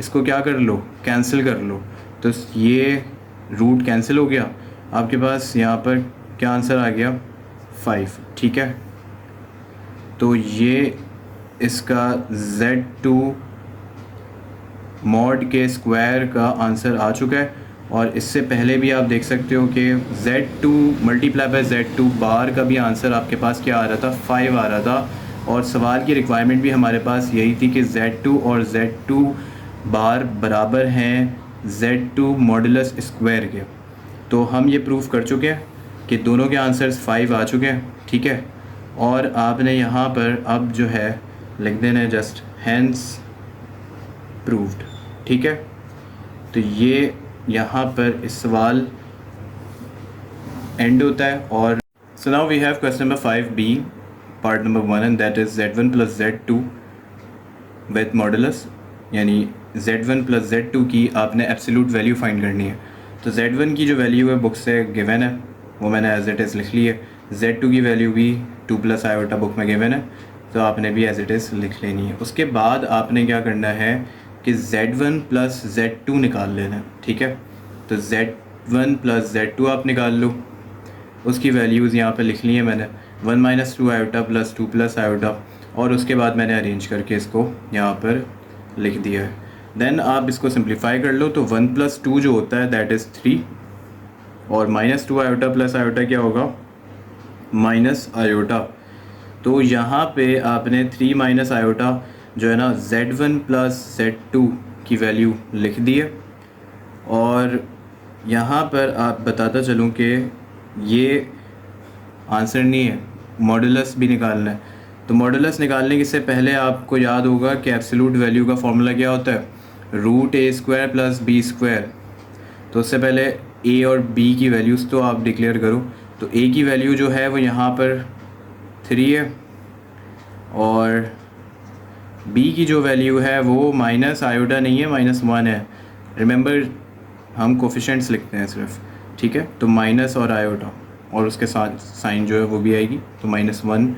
इसको क्या कर लो, कैंसिल कर लो, तो ये रूट कैंसिल हो गया, आपके पास यहाँ पर क्या आंसर आ गया 5, ठीक है। तो ये इसका Z2 मॉड के स्क्वायर का आंसर आ चुका है। और इससे पहले भी आप देख सकते हो कि Z2 मल्टीप्लाई बाय Z2 बार का भी आंसर आपके पास क्या आ रहा था, 5 आ रहा था। और सवाल की रिक्वायरमेंट भी हमारे पास यही थी कि Z2 और Z2 बार बराबर हैं Z2 मॉडुलस स्क्वायर के। तो हम ये प्रूफ कर चुके हैं कि दोनों के आंसर्स 5 आ चुके हैं, ठीक है। और आपने यहाँ पर अब जो है लिख देना है जस्ट हैंस प्रूव्ड, ठीक है। तो ये यहाँ पर इस सवाल एंड होता है। और so now we have question number 5B part number 1 and that is Z1 plus Z2 with modulus, यानी Z1 प्लस Z2 की आपने एब्सोल्यूट वैल्यू फाइंड करनी है। तो Z1 की जो वैल्यू है बुक से गिवन है, वो मैंने एज इट इज़ लिख ली है। Z2 की वैल्यू भी 2 प्लस आयोटा बुक में गिवन है, तो आपने भी एज इट इज़ लिख लेनी है। उसके बाद आपने क्या करना है कि Z1 प्लस Z2 निकाल लेना है, ठीक है। तो Z1 प्लस Z2 आप निकाल लो, उसकी वैल्यूज़ यहाँ पे लिख ली है मैंने, 1 minus 2 iota plus 2 plus iota, और उसके बाद मैंने अरेंज करके इसको यहाँ पर लिख दिया है। देन आप इसको सिंप्लीफाई कर लो, तो 1 प्लस 2 जो होता है दैट इज़ 3, और माइनस 2 आयोटा प्लस आयोटा क्या होगा, माइनस आयोटा। तो यहाँ पे आपने 3 माइनस आयोटा जो है ना Z1 प्लस Z2 की वैल्यू लिख दी है। और यहाँ पर आप बताता चलूँ कि ये आंसर नहीं है, मॉडुलस भी निकालना है। तो मॉडुलस निकालने से पहले आपको याद होगा कि एब्सोल्यूट वैल्यू का फॉर्मूला क्या होता है, रूट ए स्क्वायर प्लस बी स्क्वायर। तो उससे पहले ए और बी की वैल्यूज़ तो आप डिक्लेयर करो। तो ए की वैल्यू जो है वो यहाँ पर 3 है और बी की जो वैल्यू है वो माइनस आयोटा नहीं है, -1 है। रिमेंबर हम कोफिशेंट्स लिखते हैं सिर्फ, ठीक है। तो माइनस और आयोटा और उसके साथ साइन जो है वो भी आएगी, तो -1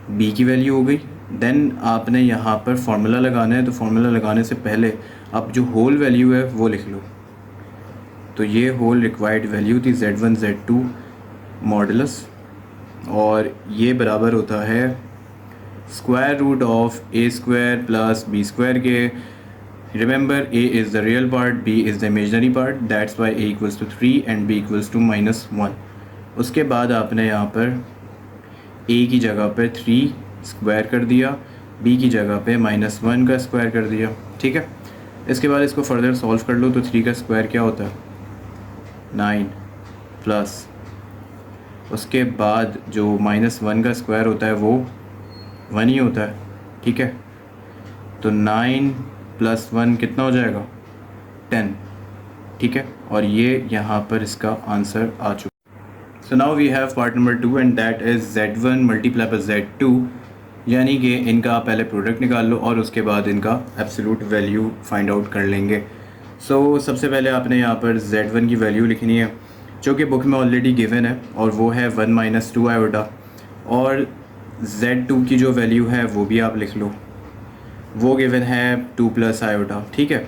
बी की वैल्यू हो गई। देन आपने यहाँ पर फार्मूला लगाना है, तो फार्मूला लगाने से पहले आप जो होल वैल्यू है वो लिख लो। तो ये होल रिक्वायर्ड वैल्यू थी Z1 Z2 मॉडुलस, और ये बराबर होता है square root of A square plus B square के। Remember A is the real part, B is the imaginary part, that's why A equals to 3 and B equals to -1। उसके बाद आपने यहाँ पर ए की जगह पे 3 स्क्वायर कर दिया, बी की जगह पे -1 का स्क्वायर कर दिया, ठीक है। इसके बाद इसको फर्दर सॉल्व कर लो, तो 3 का स्क्वायर क्या होता है 9 प्लस उसके बाद जो -1 का स्क्वायर होता है वो 1 ही होता है, ठीक है। तो 9 + 1 कितना हो जाएगा 10, ठीक है। और ये यहाँ पर इसका आंसर आ चुका। So now we have part number 2 and that is Z1 multiply by Z2, यानी कि इनका पहले प्रोडक्ट निकाल लो और उसके बाद इनका एब्सोल्यूट वैल्यू फाइंड आउट कर लेंगे। सो सबसे पहले आपने यहाँ पर Z1 की वैल्यू लिखनी है जो कि बुक में ऑलरेडी गिवन है, और वो है 1 - 2 आयोटा। और Z2 की जो वैल्यू है वो भी आप लिख लो, वो गिवन है 2 + आयोटा, ठीक है।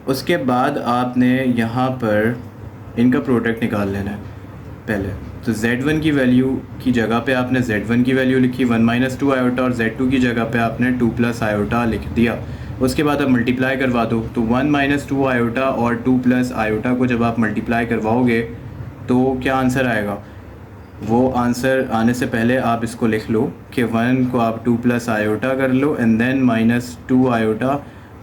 उसके बाद आपने यहाँ पर इनका प्रोडक्ट निकाल लेना है पहले। तो Z1 की वैल्यू की जगह पे आपने Z1 की वैल्यू लिखी 1 - 2 आयोटा, और Z2 की जगह पे आपने 2 + आयोटा लिख दिया। उसके बाद आप मल्टीप्लाई करवा दो, तो 1 - 2 आयोटा और 2 + आयोटा को जब आप मल्टीप्लाई करवाओगे तो क्या आंसर आएगा। वो आंसर आने से पहले आप इसको लिख लो कि 1 को आप 2 + आयोटा कर लो एंड देन -2 आयोटा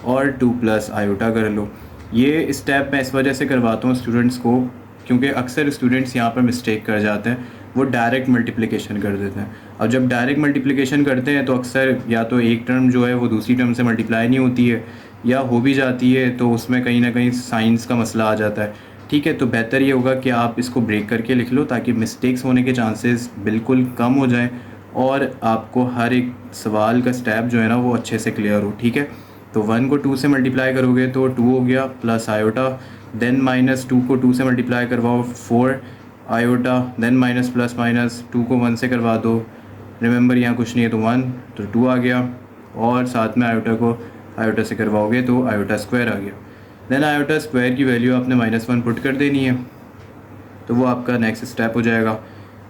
और 2 + आयोटा कर लो। ये स्टेप मैं इस वजह से करवाता हूँ स्टूडेंट्स को, क्योंकि अक्सर स्टूडेंट्स यहाँ पर मिस्टेक कर जाते हैं, वो डायरेक्ट मल्टीप्लिकेशन कर देते हैं। और जब डायरेक्ट मल्टीप्लिकेशन करते हैं तो अक्सर या तो एक टर्म जो है वो दूसरी टर्म से मल्टीप्लाई नहीं होती है, या हो भी जाती है तो उसमें कहीं ना कहीं साइंस का मसला आ जाता है, ठीक है। तो बेहतर ये होगा कि आप इसको ब्रेक करके लिख लो ताकि मिस्टेक्स होने के चांसेस बिल्कुल कम हो जाएं और आपको हर एक सवाल का स्टेप जो है ना वो अच्छे से क्लियर हो, ठीक है। तो 1 को 2 से मल्टीप्लाई करोगे तो 2 हो गया प्लस आयोटा, देन -2 को 2 से मल्टीप्लाई करवाओ 4 iota, then minus plus minus 2 को 1 से करवा दो, रिमेंबर यहाँ कुछ नहीं है तो 1, तो 2 आ गया, और साथ में आयोटा को आयोटा से करवाओगे तो आयोटा स्क्वायर आ गया। देन आयोटा स्क्वायर की वैल्यू आपने -1 पुट कर देनी है, तो वो आपका नेक्स्ट स्टेप हो जाएगा।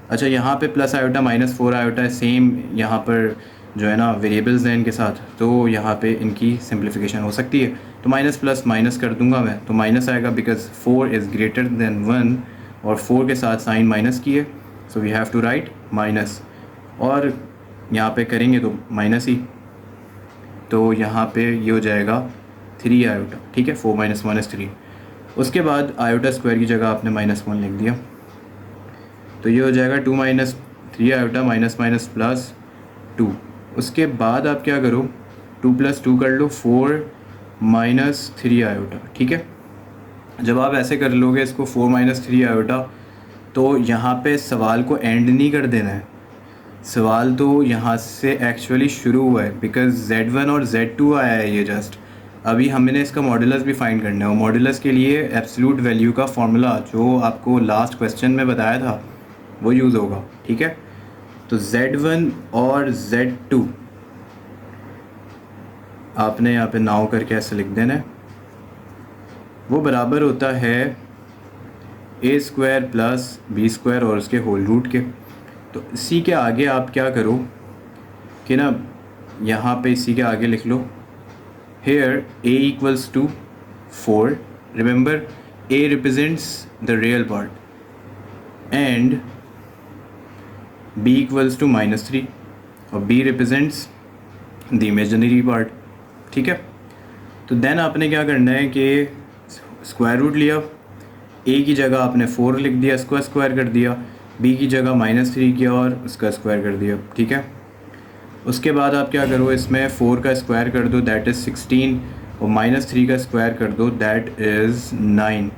अच्छा, यहाँ पे प्लस आयोटा -4 आयोटा सेम यहाँ पर जो है ना वेरिएबल्स हैं इनके साथ, तो यहाँ पे इनकी सिंप्लीफिकेशन हो सकती है। तो माइनस प्लस माइनस कर दूंगा मैं, तो माइनस आएगा बिकॉज 4 इज़ ग्रेटर देन 1 और 4 के साथ साइन माइनस की है, so we have to write minus, और यहाँ पे करेंगे तो माइनस ही, तो यहाँ पे ये हो जाएगा 3 आयोटा, ठीक है। 4 - 1 = 3। उसके बाद आयोटा स्क्वायर की जगह आपने -1 लिख दिया, तो ये हो जाएगा 2 - 3 आयोटा माइनस माइनस प्लस 2। उसके बाद आप क्या करो 2 + 2 कर लो 4 - 3 आयोटा, ठीक है। जब आप ऐसे कर लोगे इसको 4 - 3 आयोटा, तो यहाँ पे सवाल को एंड नहीं कर देना है, सवाल तो यहाँ से एक्चुअली शुरू हुआ है बिकॉज Z1 और Z2 आया है ये जस्ट अभी। हमने इसका मॉडुलस भी फाइंड करना है, और मॉडुलस के लिए एब्सोल्यूट वैल्यू का फॉर्मूला जो आपको लास्ट क्वेश्चन में बताया था वो यूज़ होगा, ठीक है। तो Z1 और Z2 आपने यहाँ पे नाव करके ऐसे लिख देना है, वो बराबर होता है A² + B² और उसके होल रूट के। तो इसी के आगे आप क्या करो कि ना यहाँ पे इसी के आगे लिख लो here A = 4, remember A represents the real part and B = -3 और B represents the imaginary part, ठीक है। तो देन आपने क्या करना है कि स्क्वायर रूट लिया, A की जगह आपने 4 लिख दिया, इसको स्क्वायर कर दिया, B की जगह -3 किया और उसका स्क्वायर कर दिया, ठीक है। उसके बाद आप क्या करो इसमें 4 का स्क्वायर कर दो दैट इज़ 16 और -3 का स्क्वायर कर दो दैट इज़ 9।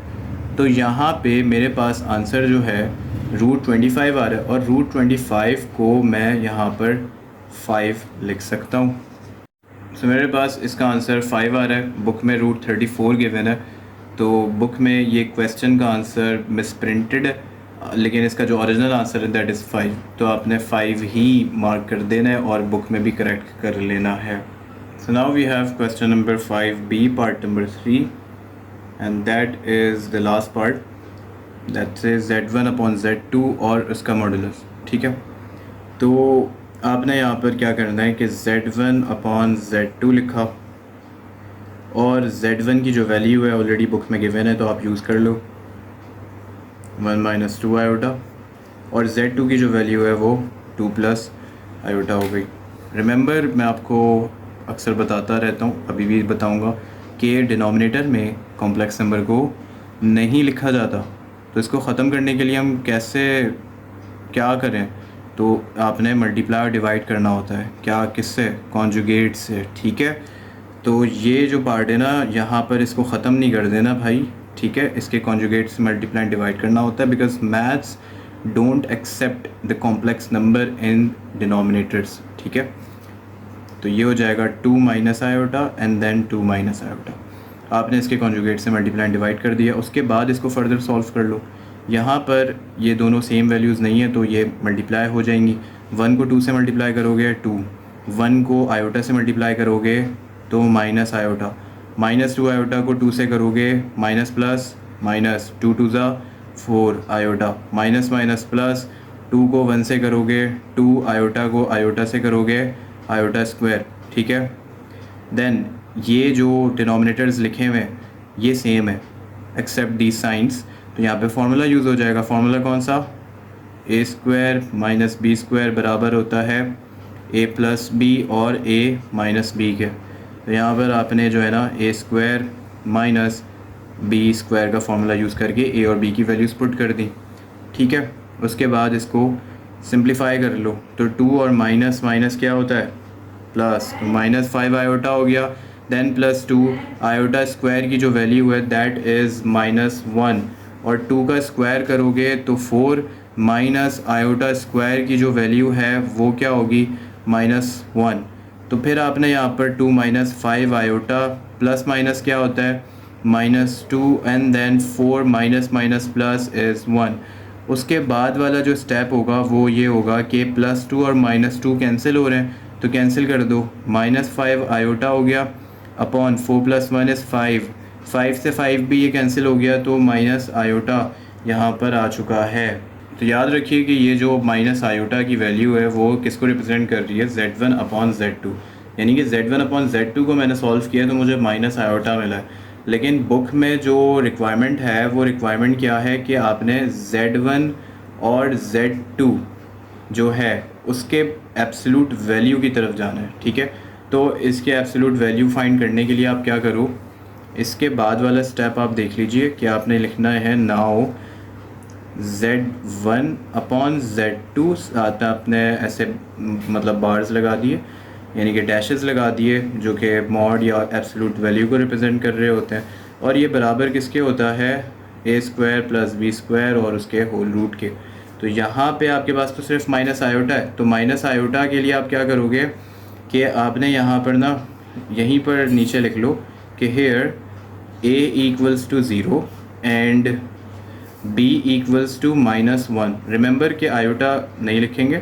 तो यहाँ पे मेरे पास आंसर जो है √25 आ रहा है और √25 को मैं यहाँ पर 5 लिख सकता हूँ। सो मेरे पास इसका आंसर 5 आ रहा है। बुक में √34 गिवन है, तो बुक में ये क्वेश्चन का आंसर मिसप्रिंटेड है, लेकिन इसका जो ओरिजिनल आंसर है दैट इज़ 5। तो आपने 5 ही मार्क कर देना है और बुक में भी करेक्ट कर लेना है। So now we have question number 5B part number 3 and that is the last part, that say Z1/Z2 और उसका मॉडुलस। ठीक है, तो आपने यहाँ पर क्या करना है कि Z1/Z2 लिखा और Z1 की जो वैल्यू है ऑलरेडी बुक में गिवन है तो आप यूज़ कर लो 1 - 2 आयोटा, और Z2 की जो वैल्यू है वो 2 + आयोटा हो गई। रिमेंबर, मैं आपको अक्सर बताता रहता हूँ, अभी भी बताऊँगा कि डिनोमिनेटर में कॉम्प्लेक्स नंबर को नहीं लिखा जाता। तो इसको ख़त्म करने के लिए हम कैसे क्या करें, तो आपने मल्टीप्लाई और डिवाइड करना होता है। क्या, किससे? कॉन्जुगेट से। ठीक है, तो ये जो पार्ट है ना, यहाँ पर इसको ख़त्म नहीं कर देना भाई। ठीक है, इसके कॉन्जुगेट से मल्टीप्लाई डिवाइड करना होता है, because maths don't accept the complex number in denominators. ठीक है, तो ये हो जाएगा 2 - आयोटा एंड देन 2 - आयोटा। आपने इसके कॉन्जुगेट से मल्टीप्लाई डिवाइड कर दिया, उसके बाद इसको फर्दर सॉल्व कर लो। यहाँ पर ये दोनों सेम वैल्यूज़ नहीं है तो ये मल्टीप्लाई हो जाएंगी। 1 को 2 से मल्टीप्लाई करोगे 2, 1 को आयोटा से मल्टीप्लाई करोगे तो माइनस आयोटा, -2 आयोटा को 2 से करोगे minus plus minus, 2 × 2 = 4 iota, minus minus plus, 2 को 1 से करोगे 2, आयोटा को आयोटा से करोगे आयोटा स्क्वायर। ठीक है, देन ये जो डिनोमिनेटर्स लिखे हुए हैं ये सेम है एक्सेप्ट दी साइंस, तो यहाँ पे फार्मूला यूज़ हो जाएगा। फार्मूला कौन सा? a² - b² बराबर होता है a + b और a - b के। तो यहाँ पर आपने जो है ना a² - b² का फार्मूला यूज़ करके a और b की वैल्यूज़ पुट कर दी। ठीक है, उसके बाद इसको सिंप्लीफाई कर लो, तो 2 और माइनस माइनस क्या होता है? प्लस, तो -5 आयोटा हो गया, देन +2 आयोटा स्क्वायर की जो वैल्यू है दैट इज़ -1, और 2 का स्क्वायर करोगे तो 4, माइनस आयोटा स्क्वायर की जो वैल्यू है वो क्या होगी? -1। तो फिर आपने यहाँ पर 2 - 5 आयोटा प्लस माइनस क्या होता है? -2 and then 4 minus minus plus is 1। उसके बाद वाला जो स्टेप होगा वो ये होगा कि +2 और -2 कैंसिल हो रहे हैं तो कैंसिल कर दो, -5 आयोटा हो गया अपॉन 4 + 1 इज़ 5, 5 से 5 भी ये कैंसिल हो गया तो माइनस आयोटा यहाँ पर आ चुका है। तो याद रखिए कि ये जो माइनस आयोटा की वैल्यू है वो किसको रिप्रेजेंट कर रही है? Z1/Z2, यानी कि Z1/Z2 को मैंने सॉल्व किया तो मुझे माइनस आयोटा मिला है। लेकिन बुक में जो रिक्वायरमेंट है वो रिक्वायरमेंट क्या है कि आपने Z1 और Z2 जो है उसके एब्सोल्यूट वैल्यू की तरफ जाना है। ठीक है, तो इसके एब्सोल्यूट वैल्यू फाइंड करने के लिए आप क्या करो, इसके बाद वाला स्टेप आप देख लीजिए कि आपने लिखना है नाउ Z1/Z2 आता आपने ऐसे मतलब बार्स लगा दिए, यानी कि डैशेस लगा दिए जो कि मॉड या एब्सोल्यूट वैल्यू को रिप्रेजेंट कर रहे होते हैं, और ये बराबर किसके होता है? a² + b² और उसके होल रूट के। तो यहाँ पे आपके पास तो सिर्फ माइनस आयोटा है, तो माइनस आयोटा के लिए आप क्या करोगे कि आपने यहाँ पर ना यहीं पर नीचे लिख लो कि here a = 0 and b = -1। Remember कि आयोटा नहीं लिखेंगे,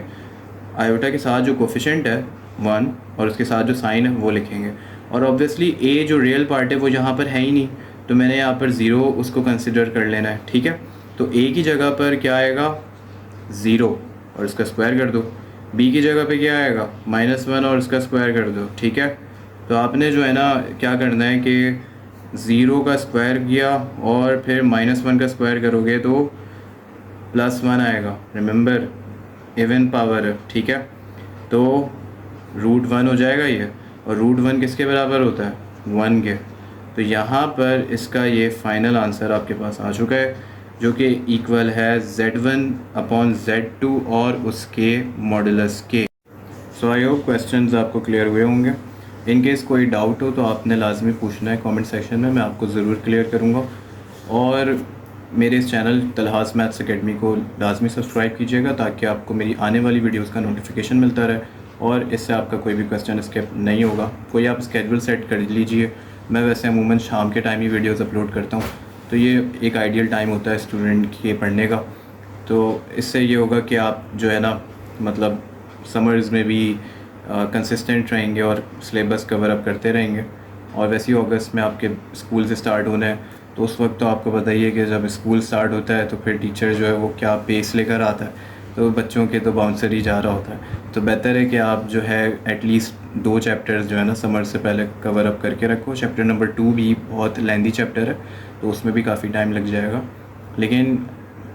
आयोटा के साथ जो कोफिशेंट है 1 और उसके साथ जो साइन है वो लिखेंगे, और ऑब्वियसली a जो रियल पार्ट है वो यहाँ पर है ही नहीं तो मैंने यहाँ पर 0 उसको कंसिडर कर लेना है। ठीक है, तो a की जगह पर क्या आएगा? 0 और इसका स्क्वायर कर दो, b की जगह पे क्या आएगा? -1 और इसका स्क्वायर कर दो। ठीक है, तो आपने जो है ना क्या करना है कि 0 का स्क्वायर किया और फिर -1 का स्क्वायर करोगे तो +1 आएगा। रिमेंबर इवन पावर है। ठीक है, तो √1 हो जाएगा ये, और √1 किसके बराबर होता है? 1 के। तो यहाँ पर इसका ये फाइनल आंसर आपके पास आ चुका है जो कि इक्वल है Z1/Z2 और उसके मॉडुलस के। सो आई होप क्वेश्चंस आपको क्लियर हुए होंगे। इन केस कोई डाउट हो तो आपने लाजमी पूछना है कमेंट सेक्शन में, मैं आपको ज़रूर क्लियर करूँगा। और मेरे इस चैनल तलहास मैथ्स एकेडमी को लाजमी सब्सक्राइब कीजिएगा ताकि आपको मेरी आने वाली वीडियोस का नोटिफिकेशन मिलता रहे और इससे आपका कोई भी क्वेश्चन स्किप नहीं होगा। कोई आप स्केड्यूल सेट कर लीजिए। मैं वैसे अमूमन शाम के टाइम ही वीडियोस अपलोड करता हूँ, तो ये एक आइडियल टाइम होता है स्टूडेंट के पढ़ने का। तो इससे ये होगा कि आप जो है ना मतलब समर्स में भी कंसिस्टेंट रहेंगे और सिलेबस कवर अप करते रहेंगे। और वैसे ही अगस्त में आपके स्कूल से स्टार्ट होना है, तो उस वक्त तो आपको पता ही है कि जब स्कूल स्टार्ट होता है तो फिर टीचर जो है वो क्या पेस लेकर आता है, तो बच्चों के तो बाउंसर ही जा रहा होता है। तो बेहतर है कि आप जो है एटलीस्ट 2 चैप्टर्स जो है ना समर से पहले कवर अप करके रखो। चैप्टर नंबर 2 भी बहुत लेंदी चैप्टर है, तो उसमें भी काफ़ी टाइम लग जाएगा, लेकिन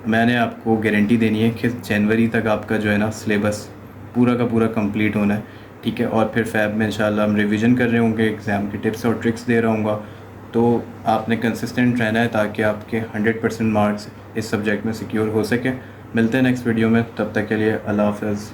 मैंने आपको गारंटी देनी है कि जनवरी तक आपका जो है ना सिलेबस पूरा का पूरा कंप्लीट होना है, ठीक है। और फिर फ़ैब में इंशाल्लाह हम रिवीजन कर रहे होंगे, एग्ज़ाम की टिप्स और ट्रिक्स दे रहा हूँगा। तो आपने कंसिस्टेंट रहना है ताकि आपके 100% मार्क्स इस सब्जेक्ट में सिक्योर हो सके। मिलते हैं नेक्स्ट वीडियो में, तब तक के लिए अल्लाह हाफ़िज़।